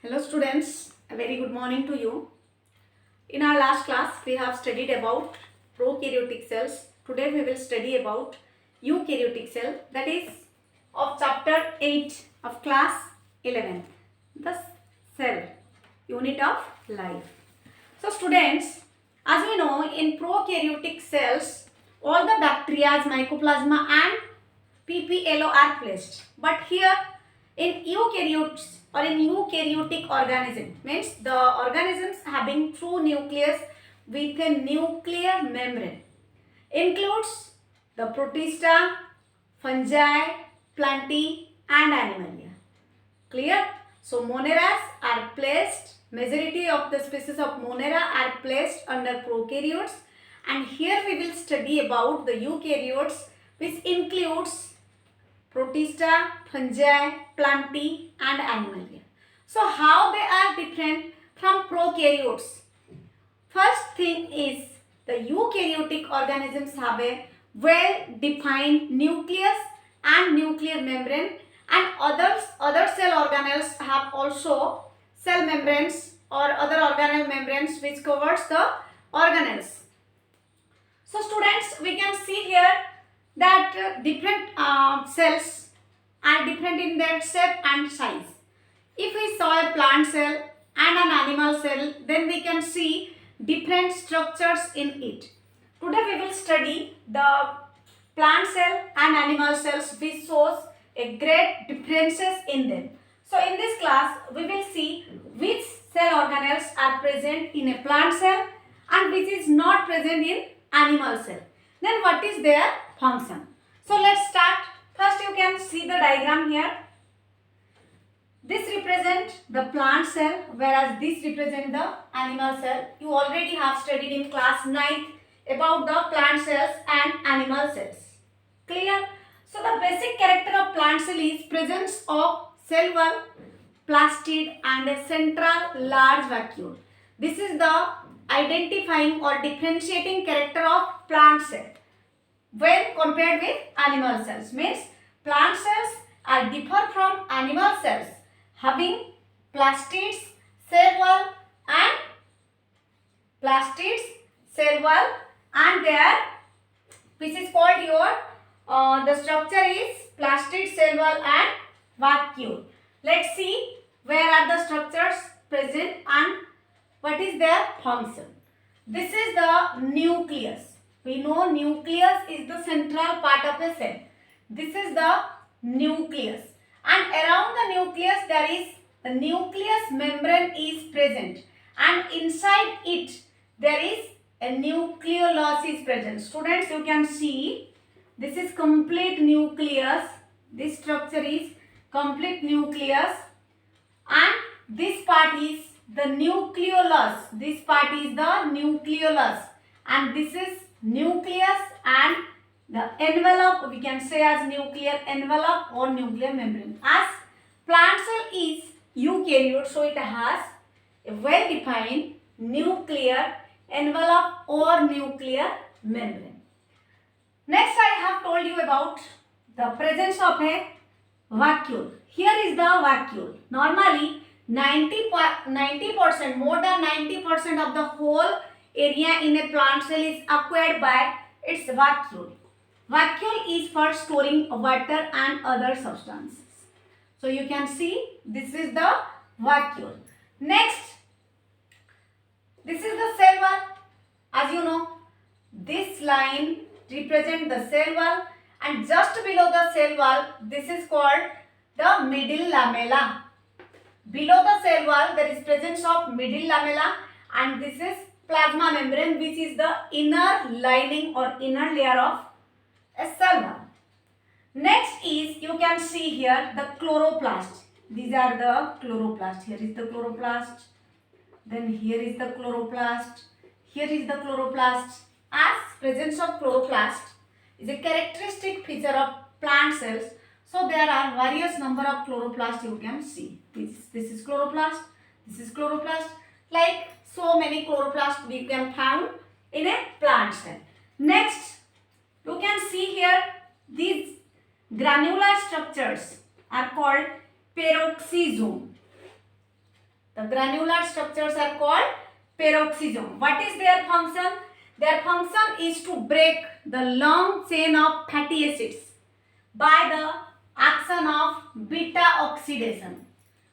Hello students, a very good morning to you. In our last class, we have studied about prokaryotic cells. Today we will study about eukaryotic cell, that is of chapter 8 of class 11, the cell, unit of life. So students, as we know, in prokaryotic cells, all the bacteria, mycoplasma and PPLO are placed. But here in eukaryotes or in eukaryotic organism, means the organisms having true nucleus with a nuclear membrane, includes the protista, fungi, plantae and animalia. Clear? So moneras are placed, majority of the species of monera are placed under prokaryotes, and here we will study about the eukaryotes, which includes protista, fungi, plantae and animalia. So how they are different from prokaryotes? First thing is the eukaryotic organisms have a well defined nucleus and nuclear membrane, and other cell organelles have also cell membranes or other organelle membranes which covers the organelles. So students, we can see here that different cells are different in their shape and size. If we saw a plant cell and an animal cell, then we can see different structures in it. Today we will study the plant cell and animal cells, which shows a great differences in them. So in this class we will see which cell organelles are present in a plant cell and which is not present in animal cell. Then what is their function? So let's start. First you can see the diagram here. This represents the plant cell, whereas this represents the animal cell. You already have studied in class 9 about the plant cells and animal cells. Clear? So the basic character of plant cell is presence of cell wall, plastid and a central large vacuole. This is the identifying or differentiating character of plant cell when compared with animal cells. Means plant cells are differ from animal cells, having plastids, cell wall and their, which is called your the structure is plastid, cell wall and vacuole. Let's see where are the structures present and what is their function. This is the nucleus. We know nucleus is the central part of a cell. This is the nucleus, and around the nucleus there is the nucleus membrane is present, and inside it there is a nucleolus is present. Students, you can see this is complete nucleus. This structure is complete nucleus, and this part is the nucleolus. This part is the nucleolus, and this is nucleus, and the envelope we can say as nuclear envelope or nuclear membrane. As plant cell is eukaryote, so it has a well defined nuclear envelope or nuclear membrane. Next, I have told you about the presence of a vacuole. Here is the vacuole. Normally 90%, more than 90% of the whole area in a plant cell is acquired by its vacuole. Vacuole is for storing water and other substances. So you can see this is the vacuole. Next, this is the cell wall. As you know, this line represents the cell wall, and just below the cell wall, this is called the middle lamella. Below the cell wall, there is presence of middle lamella, and this is plasma membrane, which is the inner lining or inner layer of a cell wall. Next is, you can see here the chloroplast. These are the chloroplast. Here is the chloroplast. Then here is the chloroplast. Here is the chloroplast. As presence of chloroplast is a characteristic feature of plant cells, so there are various number of chloroplasts you can see. This is chloroplast. This is chloroplast. Like so many chloroplasts we can find in a plant cell. Next, you can see here these granular structures are called peroxisome. The granular structures are called peroxisome. What is their function? Their function is to break the long chain of fatty acids by the action of beta oxidation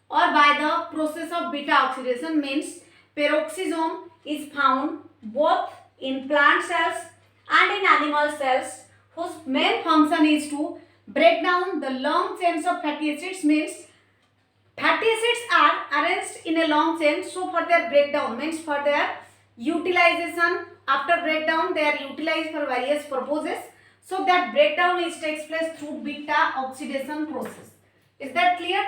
or by the process of beta oxidation. Means peroxisome is found both in plant cells and in animal cells, whose main function is to break down the long chains of fatty acids. Means fatty acids are arranged in a long chain, so for their breakdown, means for their utilization, after breakdown they are utilized for various purposes. So that breakdown takes place through beta oxidation process. Is that clear?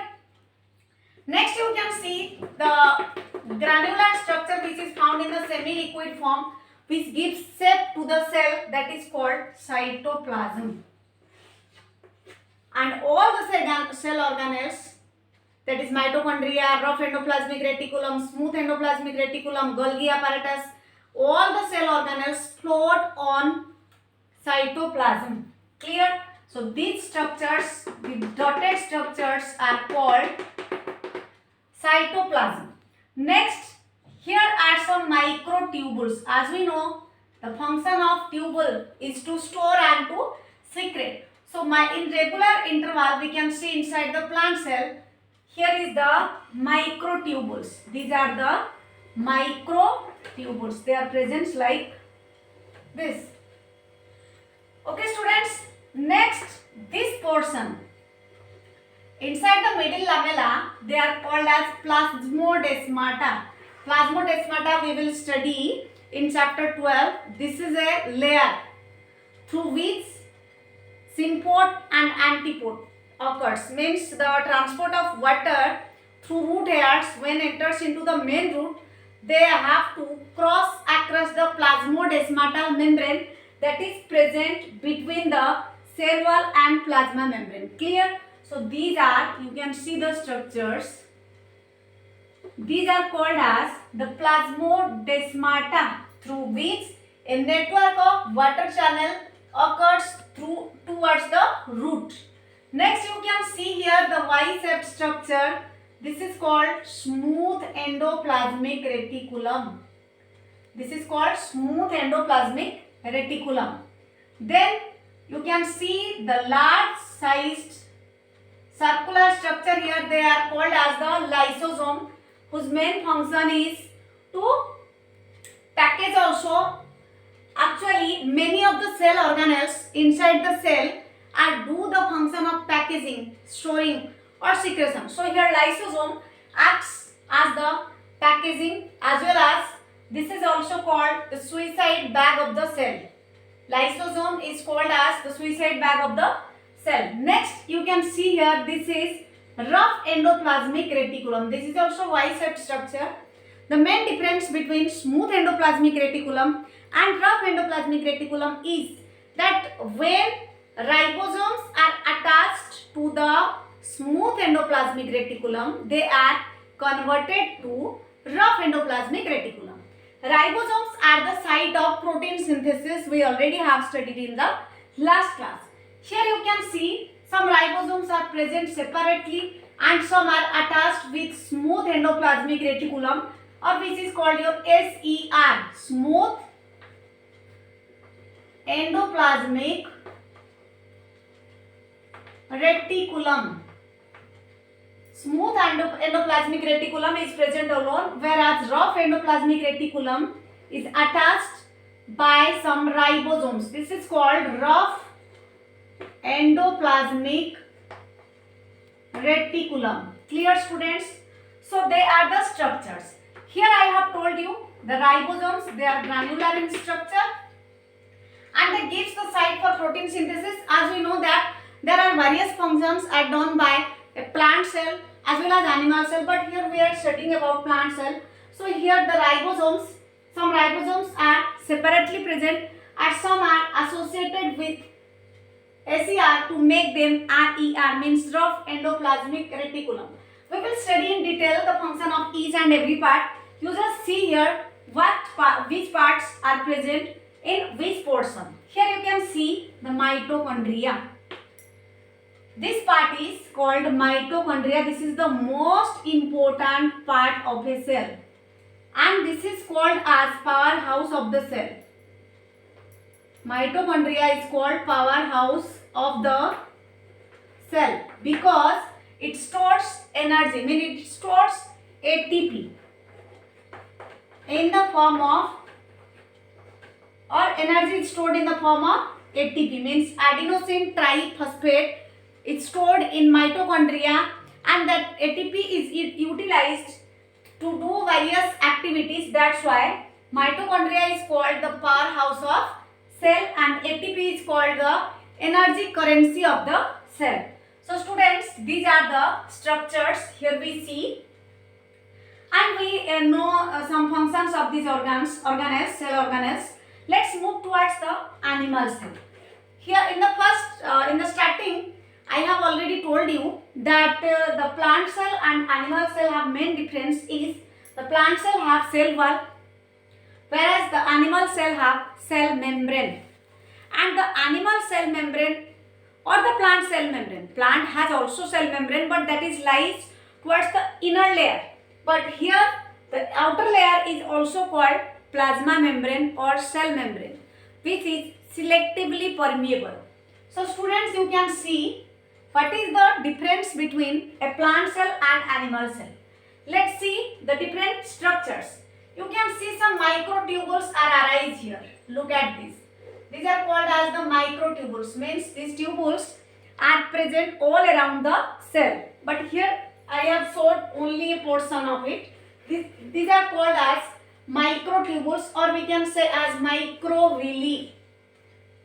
Next you can see the granular structure which is found in the semi-liquid form, which gives shape to the cell, that is called cytoplasm. And all the cell organelles, that is mitochondria, rough endoplasmic reticulum, smooth endoplasmic reticulum, Golgi apparatus, all the cell organelles float on cytoplasm. Clear? So these structures, the dotted structures are called cytoplasm. Next, here are some microtubules. As we know, the function of tubule is to store and to secrete. So in regular interval we can see inside the plant cell, here is the microtubules. These are the microtubules. They are present like this. Okay students, next this portion inside the middle lamella, they are called as plasmodesmata. Plasmodesmata we will study in chapter 12. This is a layer through which sympod and antipod occurs. Means the transport of water through root hairs, when enters into the main root, they have to cross across the plasmodesmatal membrane that is present between the cell wall and plasma membrane. Clear? So these are, you can see the structures. These are called as the plasmodesmata, through which a network of water channel occurs towards the root. Next you can see here the Y-shaped structure. This is called smooth endoplasmic reticulum. This is called smooth endoplasmic reticulum. Then you can see the large sized circular structure here. They are called as the lysosome, whose main function is to package also. Actually, many of the cell organelles inside the cell do the function of packaging, storing or secretion. So here lysosome acts as the packaging, as well as this is also called the suicide bag of the cell. Lysosome is called as the suicide bag of the cell. Next you can see here, this is rough endoplasmic reticulum. This is also Y-shaped structure. The main difference between smooth endoplasmic reticulum and rough endoplasmic reticulum is that when ribosomes are attached to the smooth endoplasmic reticulum, they are converted to rough endoplasmic reticulum. Ribosomes are the site of protein synthesis. We already have studied in the last class. Here you can see some ribosomes are present separately and some are attached with smooth endoplasmic reticulum, or which is called your SER, smooth endoplasmic reticulum. Smooth endoplasmic reticulum is present alone, whereas rough endoplasmic reticulum is attached by some ribosomes. This is called rough endoplasmic reticulum. Clear students? So they are the structures. Here I have told you the ribosomes, they are granular in structure and they gives the site for protein synthesis. As we know that there are various functions are done by a plant cell as well as animal cell, but here we are studying about plant cell. So here the ribosomes, some ribosomes are separately present and some are associated with SER to make them RER, means rough endoplasmic reticulum. We will study in detail the function of each and every part. You just see here which parts are present in which portion. Here you can see the mitochondria. This part is called mitochondria. This is the most important part of a cell, and this is called as powerhouse of the cell. Mitochondria is called powerhouse of the cell because it stores energy, it stores ATP in the form of, or energy is stored in the form of ATP, means adenosine triphosphate. It's stored in mitochondria, and that ATP is utilized to do various activities. That's why mitochondria is called the powerhouse of cell and ATP is called the energy currency of the cell. So students, these are the structures here we see, and we know some functions of these organelles, cell organelles. Let's move towards the animal cell. Here in the starting, I have already told you that the plant cell and animal cell have main difference is the plant cell have cell wall, whereas the animal cell have cell membrane. And the animal cell membrane or the plant cell membrane, plant has also cell membrane, but that is lies towards the inner layer. But here the outer layer is also called plasma membrane or cell membrane, which is selectively permeable. So students, you can see what is the difference between a plant cell and animal cell. Let's see the different structures. You can see some microtubules are arise here. Look at this. These are called as the microtubules, means these tubules are present all around the cell. But here I have shown only a portion of it. These are called as microtubules, or we can say as microvilli.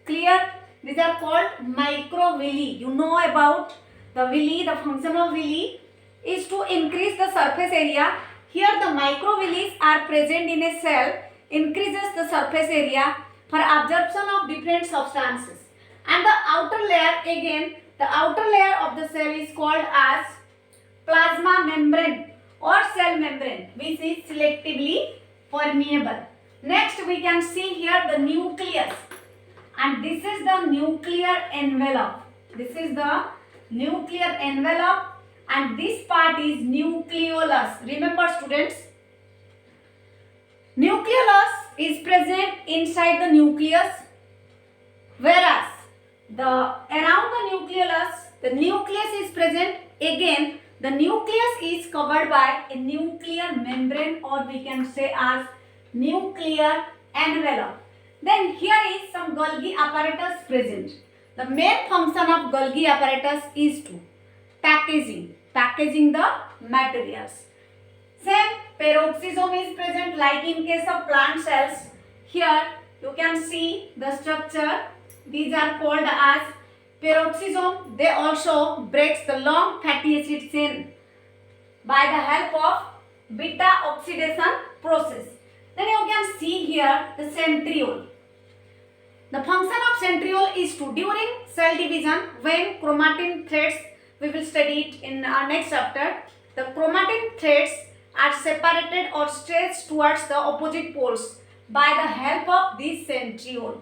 Clear? These are called microvilli. You know about the villi. The function of villi is to increase the surface area. Here the microvilli are present in a cell, increases the surface area for absorption of different substances. And the outer layer, again, the outer layer of the cell is called as plasma membrane or cell membrane, which is selectively permeable. Next we can see here the nucleus. And this is the nuclear envelope. This is the nuclear envelope, and this part is nucleolus. Remember students, nucleolus is present inside the nucleus, whereas around the nucleus is present. Again, the nucleus is covered by a nuclear membrane, or we can say as nuclear envelope. Then here is some Golgi apparatus present. The main function of Golgi apparatus is to packaging the materials. Same peroxisome is present like in case of plant cells. Here you can see the structure. These are called as peroxisome. They also breaks the long fatty acid chain by the help of beta oxidation process. Then you can see here the centriole. The function of centriole is to, during cell division, when chromatin threads, we will study it in our next chapter, the chromatin threads are separated or stretched towards the opposite poles by the help of this centriole.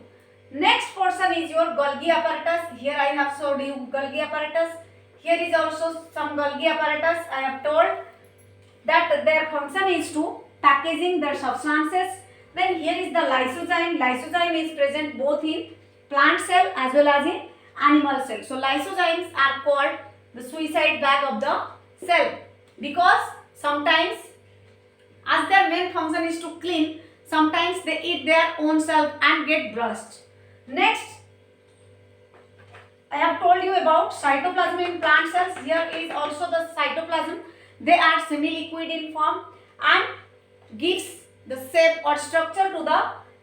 Next portion is your Golgi apparatus. Here I have showed you Golgi apparatus. Here is also some Golgi apparatus. I have told that their function is to packaging their substances. Then here is the lysozyme. Lysozyme is present both in plant cell as well as in animal cell. So lysozymes are called the suicide bag of the cell because sometimes, as their main function is to clean, sometimes they eat their own self and get burst. Next, I have told you about cytoplasm in plant cells. Here is also the cytoplasm. They are semi-liquid in form and gives the shape or structure to the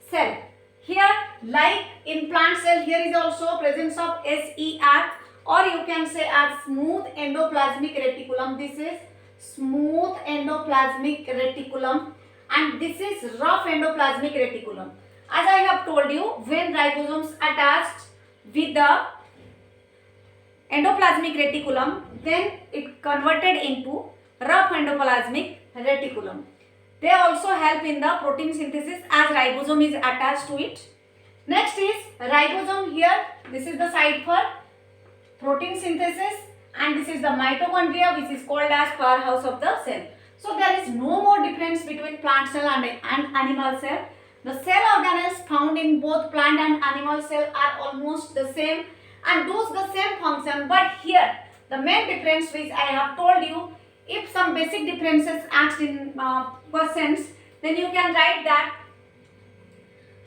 cell. Here, like in plant cell, here is also presence of SER, or you can say as smooth endoplasmic reticulum. This is smooth endoplasmic reticulum and this is rough endoplasmic reticulum. As I have told you, when ribosomes attached with the endoplasmic reticulum, then it converted into rough endoplasmic reticulum. They also help in the protein synthesis as ribosome is attached to it. Next is ribosome. Here, this is the site for protein synthesis, and this is the mitochondria, which is called as powerhouse of the cell. So there is no more difference between plant cell and animal cell. The cell organelles found in both plant and animal cell are almost the same and do the same function, but here the main difference which I have told you, if some basic differences asked in questions, then you can write that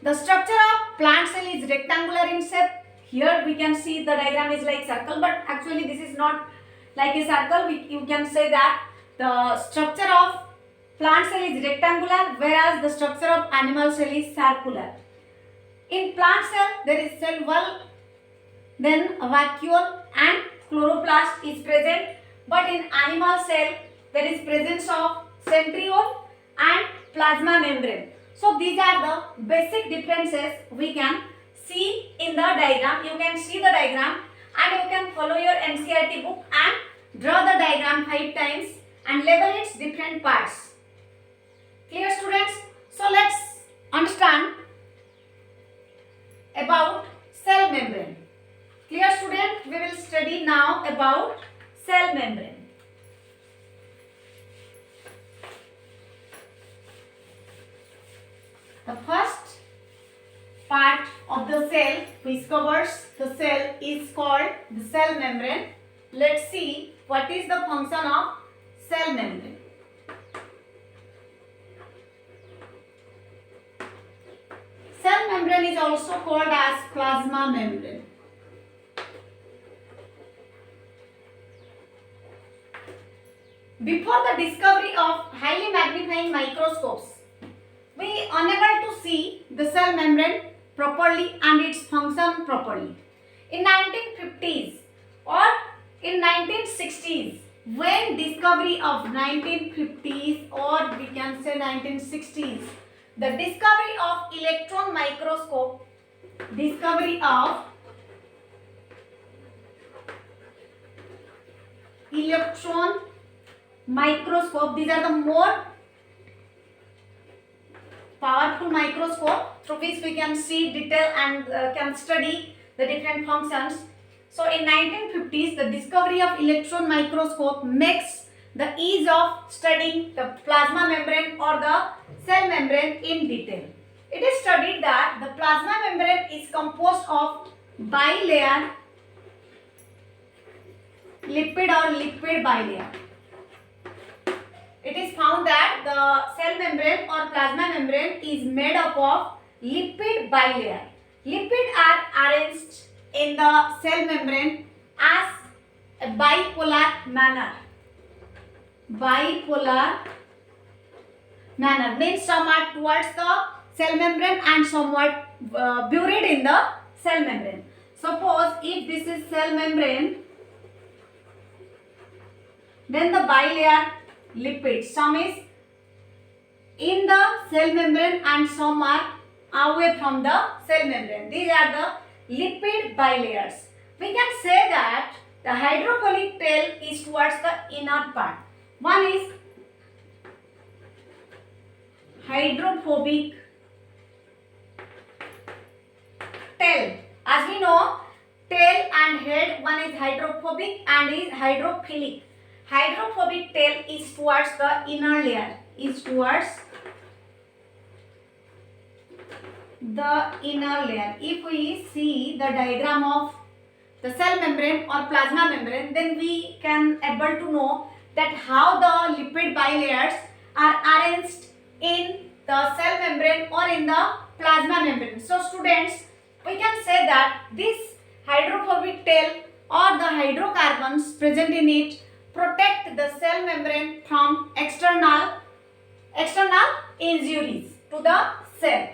the structure of plant cell is rectangular in shape. Here we can see the diagram is like circle, but actually this is not like a circle. You can say that the structure of plant cell is rectangular, whereas the structure of animal cell is circular. In plant cell there is cell wall, then a vacuole and chloroplast is present, but in animal cell there is presence of centriole and plasma membrane. So these are the basic differences we can see in the diagram. You can see the diagram and you can follow your NCERT book and draw the diagram 5 times and label its different parts. Clear, students? So let's understand about cell membrane. Clear, student? We will study now about cell membrane. The first part of the cell which covers the cell is called the cell membrane. Let's see what is the function of cell membrane. Cell membrane is also called as plasma membrane. Before the discovery of highly magnifying microscopes, we unable to see the cell membrane properly and its function properly. In 1950s or in 1960s, when discovery of 1950s or we can say 1960s, the discovery of electron microscope, discovery of electron microscope, these are the more powerful microscope through which we can see detail and can study the different functions. So in 1950s, the discovery of electron microscope makes the ease of studying the plasma membrane or the cell membrane in detail. It is studied that the plasma membrane is composed of bilayer lipid or lipid bilayer. It is found that the cell membrane or plasma membrane is made up of lipid bilayer. Lipids are arranged in the cell membrane as a bipolar manner. Bipolar manner means some are towards the cell membrane and somewhat buried in the cell membrane. Suppose if this is cell membrane, then the bilayer lipids, some is in the cell membrane and some are away from the cell membrane. These are the lipid bilayers. We can say that the hydrophilic tail is towards the inner part. One is hydrophobic tail. As we know, tail and head, one is hydrophobic and is hydrophilic. Hydrophobic tail is towards the inner layer, is towards the inner layer. If we see the diagram of the cell membrane or plasma membrane, then we can able to know that how the lipid bilayers are arranged in the cell membrane or in the plasma membrane. So students, we can say that this hydrophobic tail or the hydrocarbons present in it protect the cell membrane from external injuries to the cell.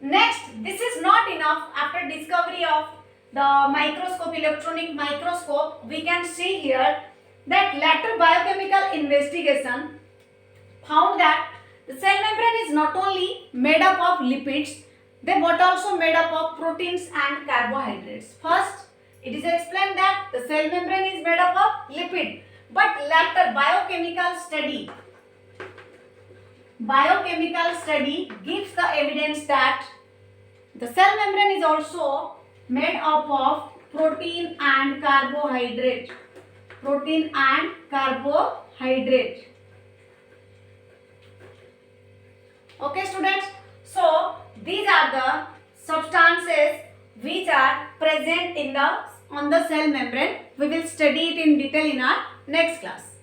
Next, this is not enough. After discovery of the microscope, electronic microscope, we can see here that later biochemical investigation found that the cell membrane is not only made up of lipids, they were also made up of proteins and carbohydrates. First, it is explained that the cell membrane is made up of lipid, but later biochemical study gives the evidence that the cell membrane is also made up of protein and carbohydrate. Protein and carbohydrate. Okay students, so these are the substances which are present in the on the cell membrane. We will study it in detail in our next class.